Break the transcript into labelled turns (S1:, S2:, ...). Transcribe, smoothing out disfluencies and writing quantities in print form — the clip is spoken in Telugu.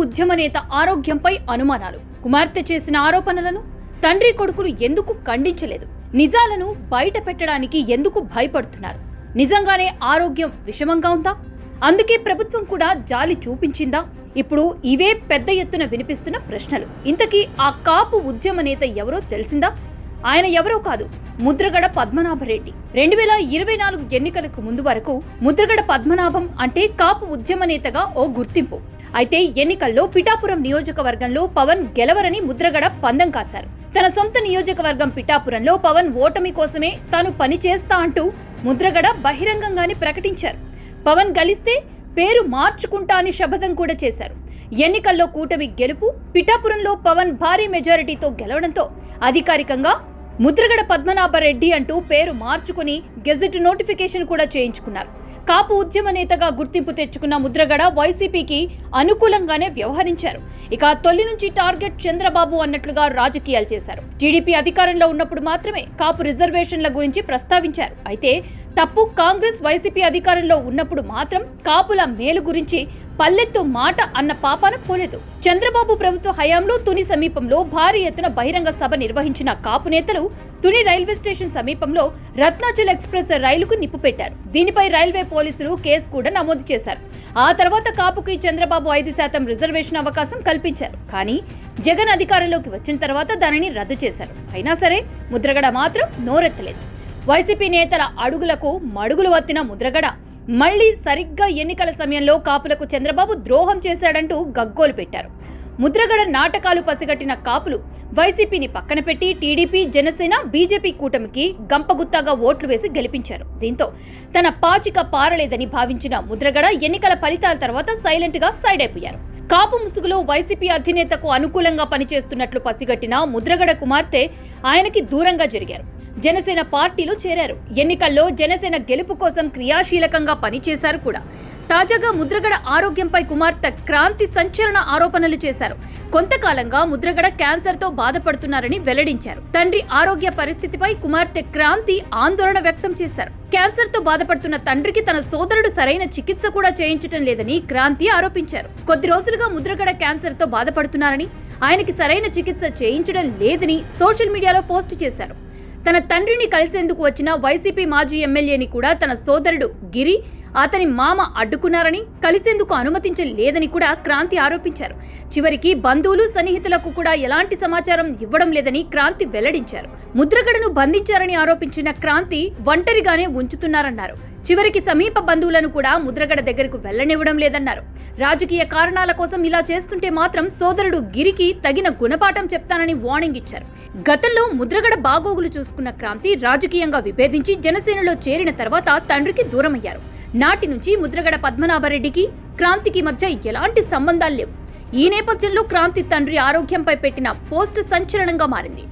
S1: ఉద్యమ నేత ఆరోగ్యంపై అనుమానాలు. కుమార్తె చేసిన ఆరోపణలను తండ్రి కొడుకులు ఎందుకు ఖండించలేదు? నిజాలను బయట పెట్టడానికి ఎందుకు భయపడుతున్నారు? నిజంగానే ఆరోగ్యం విషమంగా ఉందా? అందుకే ప్రభుత్వం కూడా జాలి చూపించిందా? ఇప్పుడు ఇవే పెద్ద ఎత్తున వినిపిస్తున్న ప్రశ్నలు. ఇంతకీ ఆ కాపు ఉద్యమ నేత ఎవరో తెలిసిందా? ఆయన ఎవరో కాదు, ముద్రగడ పద్మనాభరెడ్డి. 2024 ఎన్నికలకు ముందు వరకు ముద్రగడ పద్మనాభం అంటే కాపు ఉద్యమ నేతగా ఓ గుర్తింపు. అయితే ఎన్నికల్లో పిఠాపురం నియోజకవర్గంలో పవన్ గెలవరని ముద్రగడ పందెం కాశారు. తన సొంత నియోజకవర్గం పిఠాపురంలో పవన్ ఓటమి కోసమే తాను పనిచేస్తా అంటూ ముద్రగడ బహిరంగంగానే ప్రకటించారు. పవన్ గెలిస్తే పేరు మార్చుకుంటా అని శపథం కూడా చేశారు. ఎన్నికల్లో కూటమి గెలుపు, పిఠాపురంలో పవన్ భారీ మెజారిటీతో గెలవడంతో అధికారికంగా ముద్రగడ పద్మనాభరెడ్డి అంటూ పేరు మార్చుకుని గెజెట్ నోటిఫికేషన్ కూడా చేయించుకున్నారు. కాపు ఉద్యమ నేతగా గుర్తింపు తెచ్చుకున్న ముద్రగడ వైసీపీకి అనుకూలంగానే వ్యవహరించారు. ఇక తొలి నుంచి టార్గెట్ చంద్రబాబు అన్నట్లుగా రాజకీయాలు చేశారు. టీడీపీ అధికారంలో ఉన్నప్పుడు మాత్రమే కాపు రిజర్వేషన్ల గురించి ప్రస్తావించారు. అయితే తప్పు కాంగ్రెస్ వైసీపీ అధికారంలో ఉన్నప్పుడు మాత్రం కాపుల మేలు గురించి పల్లెత్తు మాట అన్న పాపాన పోలేదు. చంద్రబాబు ప్రభుత్వ హయాంలో తుని సమీపంలో భారీ ఎత్తున బహిరంగ సభ నిర్వహించిన కాపు నేతలు తుని రైల్వే స్టేషన్ సమీపంలో రత్నాచల్ ఎక్స్ప్రెస్ రైలుకు నిప్పు పెట్టారు. దీనిపై రైల్వే పోలీసులు కేసు కూడా నమోదు చేశారు. ఆ తర్వాత కాపుకి చంద్రబాబు 5% రిజర్వేషన్ అవకాశం కల్పించారు. కానీ జగన్ అధికారంలోకి వచ్చిన తర్వాత దానిని రద్దు చేశారు. అయినా సరే ముద్రగడ మాత్రం నోరెత్తలేదు. వైసీపీ నేతల అడుగులకు మడుగులు వత్తిన ముద్రగడ మళ్లీ సరిగ్గా ఎన్నికల సమయంలో కాపులకు చంద్రబాబు ద్రోహం చేశాడంటూ గగ్గోలు పెట్టారు. ముద్రగడ నాటకాలు పసిగట్టిన కాపులు వైసీపీని పక్కన పెట్టి టీడీపీ, జనసేన, బీజేపీ కూటమికి గంపగుత్తాగా ఓట్లు వేసి గెలిపించారు. దీంతో తన పాచిక పారలేదని భావించిన ముద్రగడ ఎన్నికల ఫలితాల తర్వాత సైలెంట్ గా సైడ్ అయిపోయారు. కాపు ముసుగులో వైసీపీ అధినేతకు అనుకూలంగా పనిచేస్తున్నట్లు పసిగట్టిన ముద్రగడ కుమార్తె ఆయనకి దూరంగా జరిగారు. జనసేన పార్టీలో చేరారు. ఎన్నికల్లో జనసేన గెలుపు కోసం క్రియాశీలకంగా పనిచేశారు కూడా. తాజాగా ముద్రగడ ఆరోగ్యంపై కుమార్తె క్రాంతి సంచలన ఆరోపణలు చేశారు. కొంతకాలంగా ముద్రగడ క్యాన్సర్తో బాధపడుతున్నారని వెల్లడించారు. తండ్రి ఆరోగ్య పరిస్థితిపై కుమార్తె క్రాంతి ఆందోళన వ్యక్తం చేశారు. క్యాన్సర్తో బాధపడుతున్న తండ్రికి తన సోదరుడు సరైన చికిత్స కూడా చేయించడం లేదని క్రాంతి ఆరోపించారు. కొద్ది రోజులుగా ముద్రగడ క్యాన్సర్తో బాధపడుతున్నారని, ఆయనకి సరైన చికిత్స చేయించడం లేదని సోషల్ మీడియాలో పోస్టు చేశారు. తన తండ్రిని కలిసేందుకు వచ్చిన వైసీపీ మాజీ ఎమ్మెల్యేని కూడా తన సోదరుడు గిరి, అతని మామ అడ్డుకున్నారని, కలిసేందుకు అనుమతించలేదని కూడా క్రాంతి ఆరోపించారు. చివరికి బంధువులు, సన్నిహితులకు కూడా ఎలాంటి సమాచారం ఇవ్వడం లేదని క్రాంతి వెల్లడించారు. ముద్రగడను బంధించారని ఆరోపించిన క్రాంతి ఒంటరిగానే ఉంచుతున్నారన్నారు. చివరికి సమీప బంధువులను కూడా ముద్రగడ దగ్గరకు వెళ్లనివ్వడం లేదన్నారు. రాజకీయ కారణాల కోసం ఇలా చేస్తుంటే మాత్రం సోదరుడు గిరికి తగిన గుణపాఠం చెప్తానని వార్నింగ్ ఇచ్చారు. గతంలో ముద్రగడ బాగోగులు చూసుకున్న క్రాంతి రాజకీయంగా విభేదించి జనసేనలో చేరిన తర్వాత తండ్రికి దూరమయ్యారు. నాటి నుంచి ముద్రగడ పద్మనాభరెడ్డికి క్రాంతికి మధ్య ఎలాంటి సంబంధాలు లేవు. ఈ నేపథ్యంలో క్రాంతి తండ్రి ఆరోగ్యంపై పెట్టిన పోస్ట్ సంచలనంగా మారింది.